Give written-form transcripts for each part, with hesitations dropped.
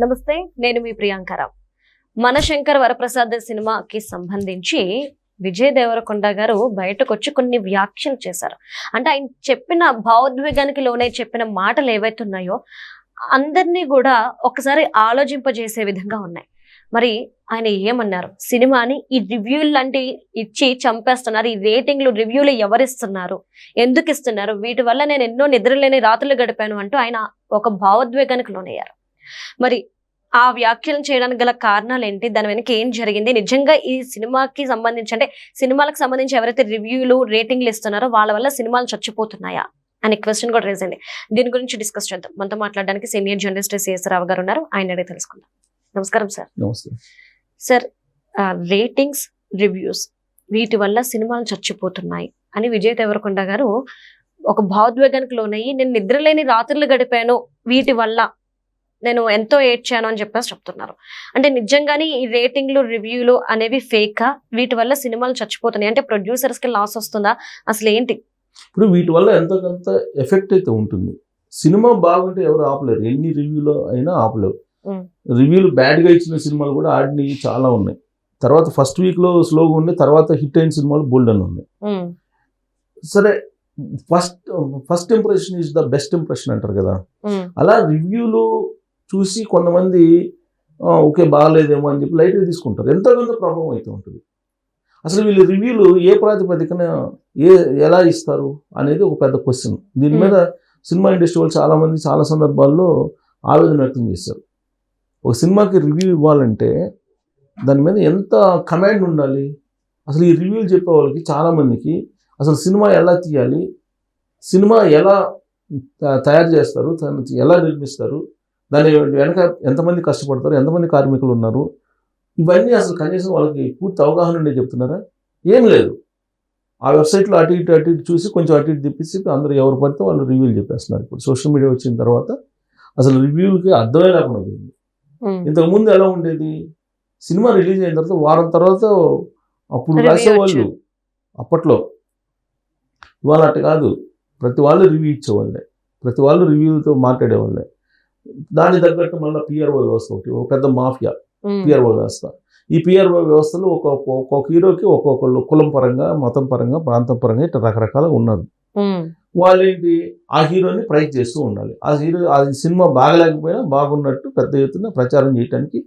నమస్తే, నేను మీ ప్రియాంకరావు. మనశంకర్ వరప్రసాద్ సినిమాకి సంబంధించి విజయ్ దేవరకొండ గారు బయటకు వచ్చి కొన్ని వ్యాఖ్యలు చేశారు. అంటే ఆయన చెప్పిన భావోద్వేగానికి లోనే చెప్పిన మాటలు ఏవైతున్నాయో అందరినీ కూడా ఒకసారి ఆలోచింపజేసే విధంగా ఉన్నాయి. మరి ఆయన ఏమన్నారు? సినిమాని ఈ రివ్యూలు లాంటి ఇచ్చి చంపేస్తున్నారు, ఈ రేటింగ్లు రివ్యూలు ఎవరిస్తున్నారు, ఎందుకు ఇస్తున్నారు, వీటి వల్ల నేను ఎన్నో నిద్రలేని రాత్రులు గడిపాను అంటూ ఆయన ఒక భావోద్వేగానికి లోనయ్యారు. మరి ఆ వ్యాఖ్యలను చేయడానికి గల కారణాలు ఏంటి, దాని వెనక ఏం జరిగింది, నిజంగా ఈ సినిమాకి సంబంధించి అంటే సినిమాలకు సంబంధించి ఎవరైతే రివ్యూలు రేటింగ్లు ఇస్తున్నారో వాళ్ళ వల్ల సినిమాలు చచ్చిపోతున్నాయా అనే క్వశ్చన్ కూడా రేజ్ అయింది. దీని గురించి డిస్కస్ చేద్దాం. మనతో మాట్లాడడానికి సీనియర్ జర్నలిస్ట్ సిఎస్ రావు గారు ఉన్నారు. ఆయన అడిగి తెలుసుకుందాం. నమస్కారం సార్. నమస్తే సార్, రేటింగ్స్ రివ్యూస్ వీటి వల్ల సినిమాలు చచ్చిపోతున్నాయి అని విజయ్ దేవరకొండ గారు ఒక భావోద్వేగానికి లోనయ్యి నేను నిద్రలేని రాత్రులు గడిపాను, వీటి వల్ల నేను ఎంతో ఏడ్చాను అని చెప్పేసి చెప్తున్నారు. అంటే నిజంగానే ఈ రేటింగ్లు రివ్యూలు అనేవి ఫేకా? వీటి వల్ల సినిమాలు చచ్చిపోతున్నాయి అంటే ప్రొడ్యూసర్స్ కి లాస్ వస్తుందా, అసలు ఏంటి? ఇప్పుడు వీటి వల్ల ఎంతో కొంత ఎఫెక్ట్ అయితే ఉంటుంది. సినిమా బాగుంటే ఎవరు ఆపలేరు, ఎన్ని రివ్యూలు అయినా ఆపలేరు. రివ్యూలు బ్యాడ్గా ఇచ్చిన సినిమాలు కూడా ఆడినవి చాలా ఉన్నాయి. తర్వాత ఫస్ట్ వీక్లో స్లోగా ఉన్నాయి, తర్వాత హిట్ అయిన సినిమాలు బోల్డ్ అని ఉన్నాయి. సరే, first impression is the best impression అంటారు కదా. అలా రివ్యూలు చూసి కొంతమంది ఓకే బాగాలేదేమో అని చెప్పి లైట్గా తీసుకుంటారు. ఎంతో కొంత ప్రభావం అయితే ఉంటుంది. అసలు వీళ్ళు రివ్యూలు ఏ ప్రాతిపదికన ఎలా ఇస్తారు అనేది ఒక పెద్ద క్వశ్చన్. దీని మీద సినిమా ఇండస్ట్రీ వాళ్ళు చాలామంది చాలా సందర్భాల్లో ఆవేదన వ్యక్తం చేశారు. ఒక సినిమాకి రివ్యూ ఇవ్వాలంటే దాని మీద ఎంత కమాండ్ ఉండాలి. అసలు ఈ రివ్యూలు చెప్పే వాళ్ళకి చాలామందికి అసలు సినిమా ఎలా తీయాలి, సినిమా ఎలా తయారు చేస్తారు, ఎలా నిర్మిస్తారు, దాని వెనక ఎంతమంది కష్టపడతారు, ఎంతమంది కార్మికులు ఉన్నారు, ఇవన్నీ అసలు కనీసం వాళ్ళకి పూర్తి అవగాహన ఉండే చెప్తున్నారా? ఏం లేదు. ఆ వెబ్సైట్లో అటు ఇటు చూసి కొంచెం అటు ఇటు తిప్పేసి అందరూ ఎవరు పడితే వాళ్ళు రివ్యూలు చెప్పేస్తున్నారు. ఇప్పుడు సోషల్ మీడియా వచ్చిన తర్వాత అసలు రివ్యూలకి అర్థమే లేకుండా పోయింది. ఇంతకుముందు ఎలా ఉండేది, సినిమా రిలీజ్ అయిన తర్వాత వారం తర్వాత అప్పుడు రాసేవాళ్ళు అప్పట్లో. ఇవాళ అట్ట కాదు, ప్రతి వాళ్ళు రివ్యూ ఇచ్చేవాళ్ళే, ప్రతి వాళ్ళు రివ్యూలతో మాట్లాడేవాళ్ళే. దానికి తగ్గట్టు మళ్ళీ పిఆర్ఓ వ్యవస్థ ఒకటి, ఒక పెద్ద మాఫియా పిఆర్ఓ వ్యవస్థ. ఈ పిఆర్ఓ వ్యవస్థలో ఒక్కొక్క హీరోకి ఒక్కొక్కళ్ళు కులం పరంగా, మతం పరంగా, ప్రాంతం పరంగా ఇట్లా రకరకాలుగా ఉన్నారు. వాళ్ళేంటి, ఆ హీరోని ప్రైజ్ చేస్తూ ఉండాలి. ఆ హీరో అది సినిమా బాగలేకపోయినా బాగున్నట్టు పెద్ద ఎత్తున ప్రచారం చేయడానికి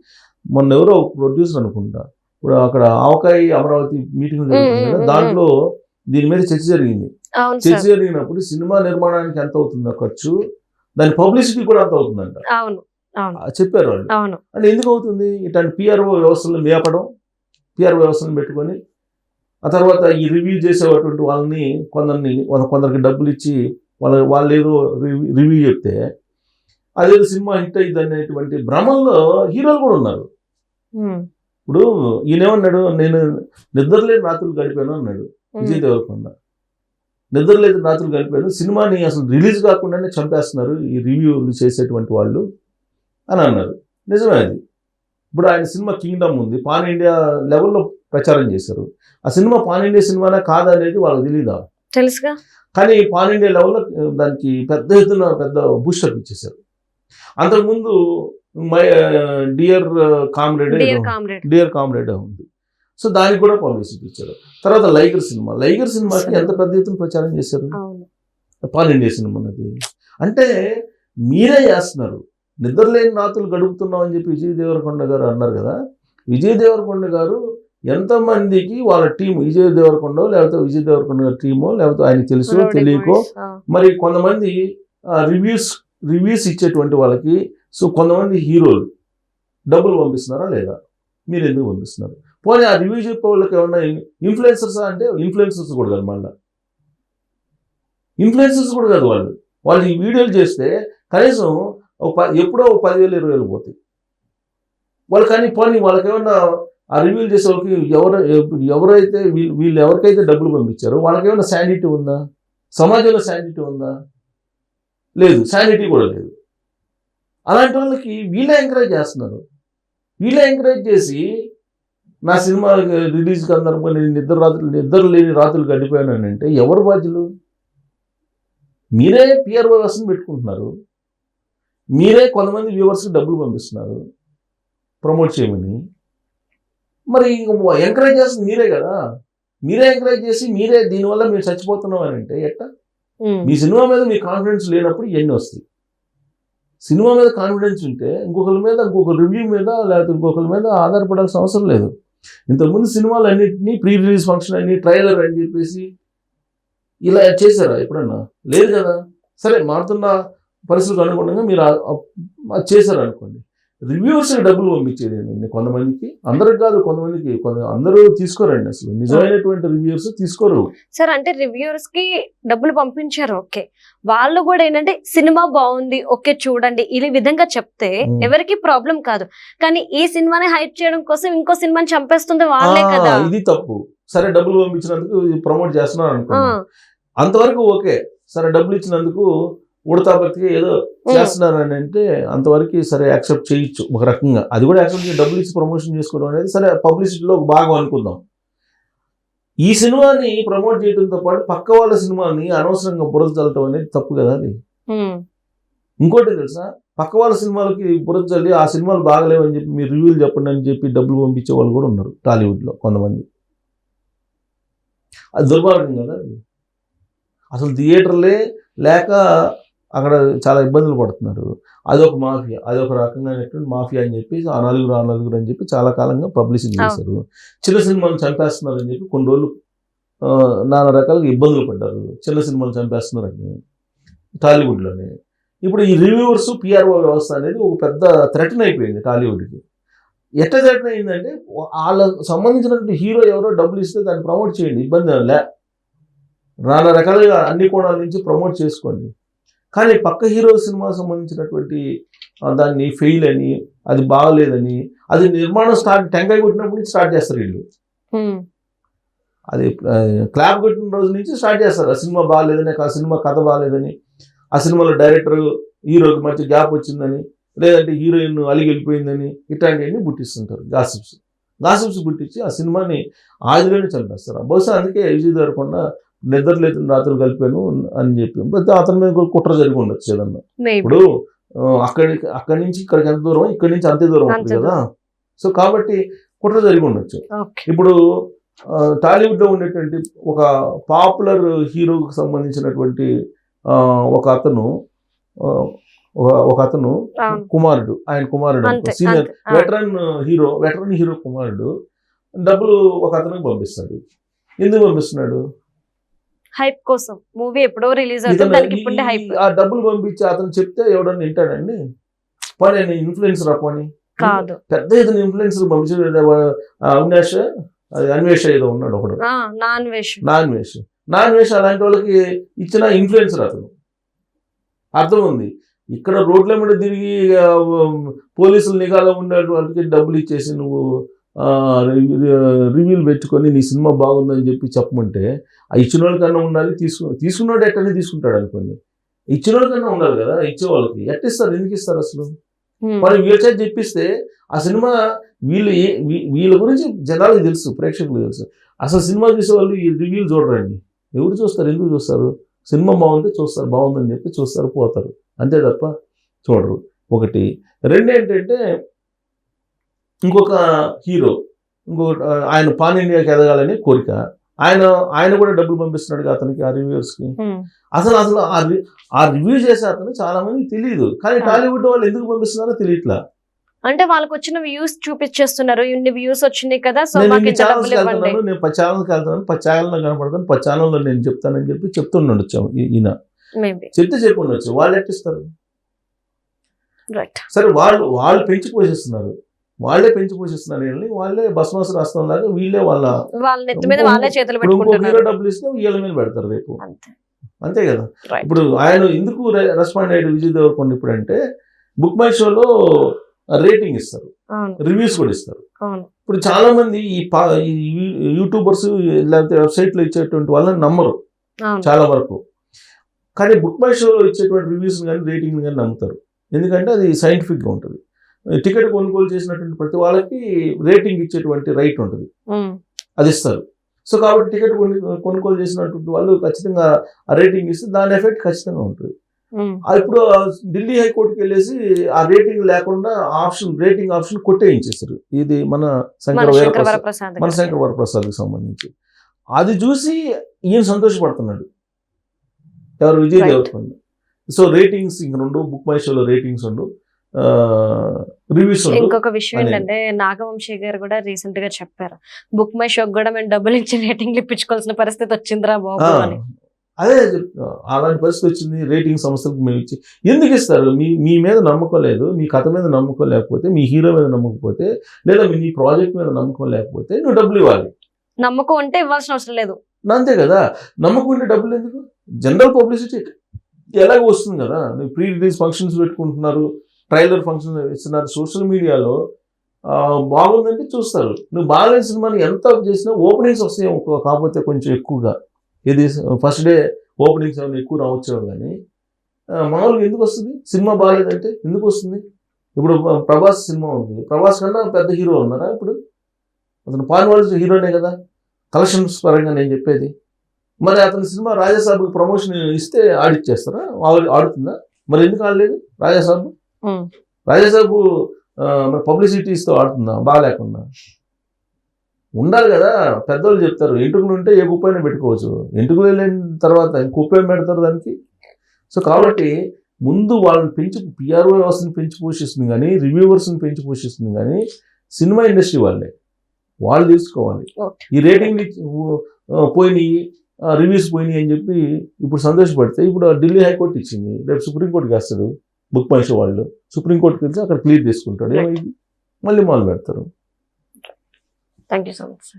మొన్న ఎవరో ప్రొడ్యూసర్ అనుకుంటా, ఇప్పుడు అక్కడ ఆవకాయ అమరావతి మీటింగ్ జరుగుతుంది కదా, దాంట్లో దీని మీద చర్చ జరిగింది. చర్చ జరిగినప్పుడు సినిమా నిర్మాణానికి ఎంత అవుతుందో ఖర్చు, దాని పబ్లిసిటీ కూడా అంత అవుతుందంట చెప్పారు వాళ్ళు. అంటే ఎందుకు అవుతుంది? ఇట్లాంటి పిఆర్ఓ వ్యవస్థలను మేపడం, పిఆర్ఓ వ్యవస్థలను పెట్టుకొని ఆ తర్వాత ఈ రివ్యూ చేసేటువంటి వాళ్ళని కొందరికి డబ్బులు ఇచ్చి వాళ్ళు ఏదో రివ్యూ చెప్తే అదేదో సినిమా హిట్ అయ్యింది అనేటువంటి భ్రమంలో హీరోలు కూడా ఉన్నారు. ఇప్పుడు ఈయనేమన్నాడు, నేను నిద్రలేని రాత్రులు గడిపాను అన్నాడు విజయ్ దేవరకొండ. నిద్రలేని రాత్రులు గడిపాను, సినిమాని అసలు రిలీజ్ కాకుండానే చంపేస్తున్నారు ఈ రివ్యూలు చేసేటువంటి వాళ్ళు అని అన్నారు. నిజమే అది. ఇప్పుడు ఆయన సినిమా కింగ్డమ్ ఉంది, పాన్ ఇండియా లెవెల్లో ప్రచారం చేశారు. ఆ సినిమా పాన్ ఇండియా సినిమానే కాదనేది వాళ్ళకి తెలీదా? తెలుసుగా. కానీ పాన్ ఇండియా లెవెల్లో దానికి పెద్ద ఎత్తున పెద్ద బూస్టర్ ఇచ్చేశారు. అంతకుముందు మై డియర్ కామ్రేడ్ ఉంది, సో దానికి కూడా పబ్లిసిటీ ఇచ్చారు. తర్వాత లైగర్ సినిమాకి ఎంత పెద్ద ఎత్తున ప్రచారం చేశారు పాన్ ఇండియా సినిమా అన్నది. అంటే మీరే చేస్తున్నారు. నిద్రలేని రాత్రులు గడుపుతున్నాం అని చెప్పి విజయ్ దేవరకొండ గారు అన్నారు కదా. విజయ్ దేవరకొండ గారు ఎంతమందికి వాళ్ళ టీం, విజయ్ దేవరకొండ లేకపోతే విజయ్ దేవరకొండ గారి టీమో లేకపోతే ఆయన తెలుసో తెలియకో, మరి కొంతమంది రివ్యూస్ ఇచ్చేటువంటి వాళ్ళకి, సో కొంతమంది హీరోలు డబ్బులు పంపిస్తున్నారా లేదా? మీరు ఎందుకు పంపిస్తున్నారు? పోనీ ఆ రివ్యూ చెప్పే వాళ్ళకి ఏమన్నా ఇన్ఫ్లుయెన్సర్సా అంటే ఇన్ఫ్లుయెన్సర్స్ కూడా కాదు, మళ్ళీ ఇన్ఫ్లుయెన్సర్స్ కూడా కాదు. వాళ్ళు ఈ వీడియోలు చేస్తే కనీసం ఎప్పుడో 10,000 20,000 పోతాయి వాళ్ళు. కానీ పోనీ వాళ్ళకేమన్నా ఆ రివ్యూలు చేసే వాళ్ళకి ఎవరైతే వీళ్ళు ఎవరికైతే డబ్బులు పంపించారో వాళ్ళకేమన్నా శానిటీ ఉందా? సమాజంలో శానిటీ ఉందా? లేదు, శానిటీ కూడా లేదు. అలాంటి వాళ్ళకి వీళ్ళే ఎంకరేజ్ చేస్తున్నారు. వీళ్ళే ఎంకరేజ్ చేసి నా సినిమా రిలీజ్కి అందరూ నేను నిద్ర లేని రాత్రులు గడిపాను అని అంటే ఎవరు బాధ్యులు? మీరే పిఆర్ఓ వ్యవస్థను పెట్టుకుంటున్నారు. మీరే కొంతమంది వ్యూవర్స్కి డబ్బులు పంపిస్తున్నారు ప్రమోట్ చేయమని, మరి ఎంకరేజ్ చేస్తుంది మీరే కదా, మీరే ఎంకరేజ్ చేసి మీరే దీనివల్ల మీరు చచ్చిపోతున్నాం అని అంటే ఎట్లా? మీ సినిమా మీద మీ కాన్ఫిడెన్స్ లేనప్పుడు ఇవన్నీ వస్తాయి. సినిమా మీద కాన్ఫిడెన్స్ ఉంటే ఇంకొకరి మీద, ఇంకొక రివ్యూ మీద, లేకపోతే ఇంకొకరి మీద ఆధారపడాల్సిన అవసరం లేదు. ఇంతకుముందు సినిమాలు అన్నింటినీ ప్రీ రిలీజ్ ఫంక్షన్ అని, ట్రైలర్ అని చెప్పేసి ఇలా చేశారా ఎప్పుడన్నా? లేదు కదా. సరే, మారుతున్న పరిస్థితులకు అనుగుణంగా మీరు అది చేశారు అనుకోండి. రివ్యూవర్స్ డబ్బులు పంపించేది ఏంటండి కొంతమందికి, అందరికి కాదు, కొంతమందికి. అందరూ తీసుకోరండి, అసలు నిజమైనటువంటి రివ్యూవర్స్ తీసుకోరు. సార్ అంటే రివ్యూవర్స్ కి డబ్బులు పంపించారు, ఓకే, వాళ్ళు కూడా ఏంటంటే సినిమా బాగుంది, ఓకే చూడండి ఈ విధంగా చెప్తే ఎవరికి ప్రాబ్లం కాదు. కానీ ఈ సినిమాని హైప్ చేయడం కోసం ఇంకో సినిమాని చంపేస్తుంది వాళ్ళే కదా. ఇది తప్పు. సరే, డబ్బులు పంపించినందుకు ప్రమోట్ చేస్తున్నారు అనుకో, అంతవరకు ఓకే. సరే, డబ్బులు ఇచ్చినందుకు ఉడతా బతికి ఏదో చేస్తున్నారని అంటే అంతవరకు సరే యాక్సెప్ట్ చేయొచ్చు ఒక రకంగా. అది కూడా యాక్సెప్ట్ చేసి డబ్బులు ఇచ్చి ప్రమోషన్ చేసుకోవడం అనేది సరే పబ్లిసిటీలో ఒక భాగం అనుకుందాం. ఈ సినిమాని ప్రమోట్ చేయడంతో పాటు పక్క వాళ్ళ సినిమాని అనవసరంగా బురద చల్లటం అనేది తప్పు కదా. అది ఇంకోటి తెలుసా, పక్క వాళ్ళ సినిమాలకి బురద చల్లి ఆ సినిమాలు బాగలేవని చెప్పి మీరు రివ్యూలు చెప్పండి అని చెప్పి డబ్బులు పంపించే వాళ్ళు కూడా ఉన్నారు టాలీవుడ్లో కొంతమంది. అది దుర్మార్గం కదా. అది అసలు థియేటర్లే లేక అక్కడ చాలా ఇబ్బందులు పడుతున్నారు. అదొక మాఫియా, అదొక రకంగా మాఫియా అని చెప్పి ఆ నలుగురు అని చెప్పి చాలా కాలంగా పబ్లిసిటీ చేశారు. చిన్న సినిమాలు చంపేస్తున్నారు అని చెప్పి కొన్ని రోజులు నానా రకాలుగా ఇబ్బందులు పడ్డారు. చిన్న సినిమాలు చంపేస్తున్నారని టాలీవుడ్లోనే. ఇప్పుడు ఈ రివ్యూవర్స్ పిఆర్ఓ వ్యవస్థ అనేది ఒక పెద్ద థ్రెటన్ అయిపోయింది టాలీవుడ్కి. ఎట్లా థ్రెటన్ అయిందంటే, వాళ్ళకు సంబంధించినటువంటి హీరో ఎవరో డబ్బులు ఇస్తే దాన్ని ప్రమోట్ చేయండి, ఇబ్బంది లే, నానా రకాలుగా అన్ని కోణాల నుంచి ప్రమోట్ చేసుకోండి. కానీ పక్క హీరో సినిమా సంబంధించినటువంటి దాన్ని ఫెయిల్ అని, అది బాగలేదని, అది నిర్మాణం టెంకాయ కొట్టినప్పటి నుంచి స్టార్ట్ చేస్తారు వీళ్ళు. అది క్లాప్ కొట్టిన రోజు నుంచి స్టార్ట్ చేస్తారు. ఆ సినిమా బాగాలేదని, ఆ సినిమా కథ బాగాలేదని, ఆ సినిమాలో డైరెక్టర్ హీరోకి మంచి గ్యాప్ వచ్చిందని, లేదంటే హీరోయిన్ అలిగి వెళ్ళిపోయిందని, ఇట్లాంటివన్నీ పుట్టిస్తుంటారు. గాసిప్స్ పుట్టించి ఆ సినిమాని ఆదిలోనే చంపేస్తారు. బహుశా అందుకే విజయ్ దేవరకొండ నిద్ర లేదని రాత్రులు కలిపాను అని చెప్పి అతని మీద కుట్ర జరిగి ఉండొచ్చు ఏదన్నా. ఇప్పుడు అక్కడి నుంచి ఇక్కడికి ఎంత దూరం, ఇక్కడి నుంచి అంతే దూరం ఉంటుంది కదా. సో కాబట్టి కుట్ర జరిగి ఉండొచ్చు. ఇప్పుడు టాలీవుడ్లో ఉండేటువంటి ఒక పాపులర్ హీరోకి సంబంధించినటువంటి ఒక అతను కుమారుడు, ఆయన కుమారుడు సీనియర్ వెటరన్ హీరో కుమారుడు డబ్బులు ఒక అతనికి పంపిస్తాడు. ఎందుకు పంపిస్తున్నాడు? హైప్ కోసం. మూవీ ఎప్పుడో రిలీజ్ అవుతుంది, దానికి ఇప్పుడు హైప్. ఆ డబ్బులు పంపించి అతను చెప్తే ఎవడన్నా వింటాడండి? పని ఇన్ఫ్లుయెన్సర్ పని కాదు. పెద్ద ఇతను ఇన్ఫ్లుయెన్సర్ పంపించాడు. అన్వేష ఏదో ఉన్నాడు ఒకడు, నాన్ వేష్ అలాంటి వాళ్ళకి ఇచ్చిన ఇన్ఫ్లుయెన్సర్ అతను. అర్థం ఉంది. ఇక్కడ రోడ్ల మీద తిరిగి పోలీసులు నిఘాలో ఉండే వాళ్ళకి డబ్బులు ఇచ్చేసి నువ్వు రివ్యూలు పెట్టుకొని నీ సినిమా బాగుందని చెప్పి చెప్పమంటే, ఆ ఇచ్చిన వాళ్ళకన్నా ఉండాలి, తీసుకున్నాడు ఎట్టనే తీసుకుంటాడు అనుకోండి. ఇచ్చిన వాళ్ళకన్నా ఉండాలి కదా. ఇచ్చే వాళ్ళకి ఎట్టిస్తారు? ఎందుకు ఇస్తారు అసలు? మరి వీళ్ళ చేత చెప్పిస్తే ఆ సినిమా వీళ్ళ గురించి జనాలకు తెలుసు, ప్రేక్షకులకు తెలుసు. అసలు సినిమా చూసే వాళ్ళు ఈ రివ్యూలు చూడరండి. ఎవరు చూస్తారు? ఎందుకు చూస్తారు? సినిమా బాగుంటే చూస్తారు, బాగుందని చెప్పి చూస్తారు, పోతారు, అంతే తప్ప చూడరు. ఒకటి. రెండు ఏంటంటే, ఇంకొక హీరో ఆయన పాన్ ఇండియాకి ఎదగాలని కోరిక. ఆయన కూడా డబ్బులు పంపిస్తున్నాడు అతనికి, ఆ రివ్యూవర్స్కి. అసలు ఆ రివ్యూ చేసే అతను చాలా మందికి తెలియదు. కానీ టాలీవుడ్ వాళ్ళు ఎందుకు పంపిస్తున్నారో తెలియట్లా. అంటే వాళ్ళకి వచ్చిన వ్యూస్ చూపించేస్తున్నారు, ఇన్ని వ్యూస్ వచ్చినాయి కదా, సో నేను 10 ఛానల్కి వెళ్తాను, 10 ఛానల్లో కనపడతాను, 10 ఛానల్లో నేను చెప్తానని చెప్పి చెప్తుండొచ్చు ఈయన. చెప్పుండొచ్చు. వాళ్ళు ఎట్టిస్తారు? సరే, వాళ్ళు పెంచి పోషిస్తున్నారు, వాళ్ళే భస్మాసు రాష్ట్రం లాగా వీళ్ళే వాళ్ళ హీరో డబ్బులు ఇస్తే వీళ్ళ మీద పెడతారు రేపు, అంతే కదా. ఇప్పుడు ఆయన ఎందుకు రెస్పాండ్ అయ్యాడు విజయ్ దేవరకొండ ఇప్పుడు అంటే, బుక్ మై షోలో రేటింగ్ ఇస్తారు, రివ్యూస్ కూడా ఇస్తారు. ఇప్పుడు చాలా మంది ఈ యూట్యూబర్స్ లేకపోతే వెబ్సైట్లో ఇచ్చేటువంటి వాళ్ళని నమ్మరు చాలా వరకు. కానీ బుక్ మై షోలో ఇచ్చేటువంటి రివ్యూస్ కానీ రేటింగ్ కానీ నమ్ముతారు. ఎందుకంటే అది సైంటిఫిక్గా ఉంటుంది. టికెట్ కొనుగోలు చేసినటువంటి ప్రతి వాళ్ళకి రేటింగ్ ఇచ్చేటువంటి రైట్ ఉంటుంది, అది ఇస్తారు. సో కాబట్టి టికెట్ కొనుగోలు చేసినటువంటి వాళ్ళు ఖచ్చితంగా ఆ రేటింగ్ ఇస్తే దాని ఎఫెక్ట్ ఖచ్చితంగా ఉంటుంది. ఇప్పుడు ఢిల్లీ హైకోర్టుకి వెళ్ళేసి ఆ రేటింగ్ లేకుండా రేటింగ్ ఆప్షన్ కొట్టేయించేసారు. ఇది మన శంకర వరప్రసాద్కి సంబంధించి. అది చూసి ఈయన సంతోషపడుతున్నాడు, ఎవరు, విజయ్ దేవరకొండ. సో రేటింగ్స్ ఇంక రెండు, బుక్ మై షోలో రేటింగ్స్ ఉండు, రివ్యూస్. ఇంకొక విషయం ఏంటంటే నాగవంశీ గారు కూడా రీసెంట్ గా చెప్పారు, బుక్ మై షోకి కూడా మేము డబ్బులు ఇచ్చి రేటింగ్లు ఇప్పించుకోవాల్సిన పరిస్థితి వచ్చిందిరా బాబు అని. అదే అలాంటి పరిస్థితి వచ్చింది. రేటింగ్ సంస్థలకు మేము ఇచ్చి ఎందుకు ఇస్తారు? మీ మీద నమ్మకం లేదు, మీ కథ మీద నమ్మకం లేకపోతే, మీ హీరో మీద నమ్మకపోతే, లేదా మీ ప్రాజెక్ట్ మీద నమ్మకం లేకపోతే నువ్వు డబ్బులు ఇవ్వాలి. నమ్మకం ఉంటే ఇవ్వాల్సిన అవసరం లేదు. అంతే కదా, నమ్మకం ఉంటే డబ్బులు ఎందుకు? జనరల్ పబ్లిసిటీ ఎలాగో వస్తుంది కదా. నువ్వు ప్రీ రిలీజ్ ఫంక్షన్స్ పెట్టుకుంటున్నారు, ట్రైలర్ ఫంక్షన్ ఇస్తున్నారు, సోషల్ మీడియాలో బాగుందంటే చూస్తారు. నువ్వు బాగాలేని సినిమాని ఎంత చేసినా ఓపెనింగ్స్ వస్తాయి, కాకపోతే కొంచెం ఎక్కువగా. ఇది ఫస్ట్ డే ఓపెనింగ్స్ ఏమైనా ఎక్కువ రావచ్చేమో, కానీ మామూలుగా ఎందుకు వస్తుంది? సినిమా బాగాలేదంటే ఎందుకు వస్తుంది? ఇప్పుడు ప్రభాస్ సినిమా ఉంది, ప్రభాస్ కన్నా పెద్ద హీరో ఉన్నారా ఇప్పుడు? అతను పాన్ హీరోనే కదా కలెక్షన్స్ పరంగా నేను చెప్పేది. మరి అతని సినిమా రాజాసాబ్కి ప్రమోషన్ ఇస్తే ఆడిచ్చేస్తారా? ఆడుతుందా? మరి ఎందుకు ఆడలేదు రాజాసాబ్? రాజాసాబ్ మరి పబ్లిసిటీ ఇస్తూ ఆడుతుందా బాగాలేకుండా? ఉండాలి కదా. పెద్దవాళ్ళు చెప్తారు, ఎంటుకలు ఉంటే ఏ కుప్పైనా పెట్టుకోవచ్చు, ఎంటుకలు వెళ్ళిన తర్వాత కుప్పేం పెడతారు దానికి. సో కాబట్టి ముందు వాళ్ళని పిఆర్ఓ వ్యవస్థను పెంచి పోషిస్తుంది కానీ, రివ్యూవర్స్ని పెంచి పోషిస్తుంది కానీ సినిమా ఇండస్ట్రీ వాళ్ళు తీసుకోవాలి. ఈ రేటింగ్ పోయినాయి, రివ్యూస్ పోయినాయి అని చెప్పి ఇప్పుడు సంతోషపడితే, ఇప్పుడు ఢిల్లీ హైకోర్టు ఇచ్చింది, రేపు సుప్రీంకోర్టుకి వేస్తాడు బుక్ మై షో వాళ్ళు. సుప్రీంకోర్టుకి వెళ్తే అక్కడ క్లియర్ చేసుకుంటాడు, ఏమైంది మళ్ళీ మొదలు పెడతారు. Thank you so much.